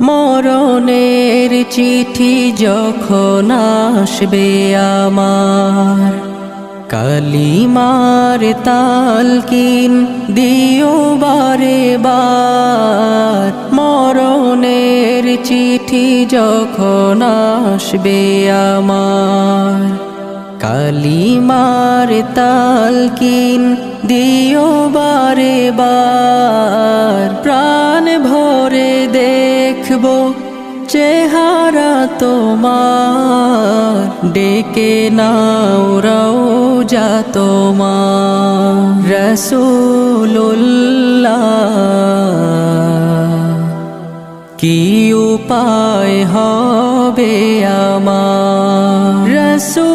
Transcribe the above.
মরণের চিঠি যখন আসবে আমার, কালিমার তালকিন দিও বারে বার। মরণের চিঠি যখন আসবে আমার, কালিমার তালকিন দিও বারে বার। প্রাণ ভরে দেখব চেহারা তোমার, ডেকে নাও রওজা তোমার। রাসূলুল্লাহ কি উপায় হবে আমার, রাসূলুল্লাহ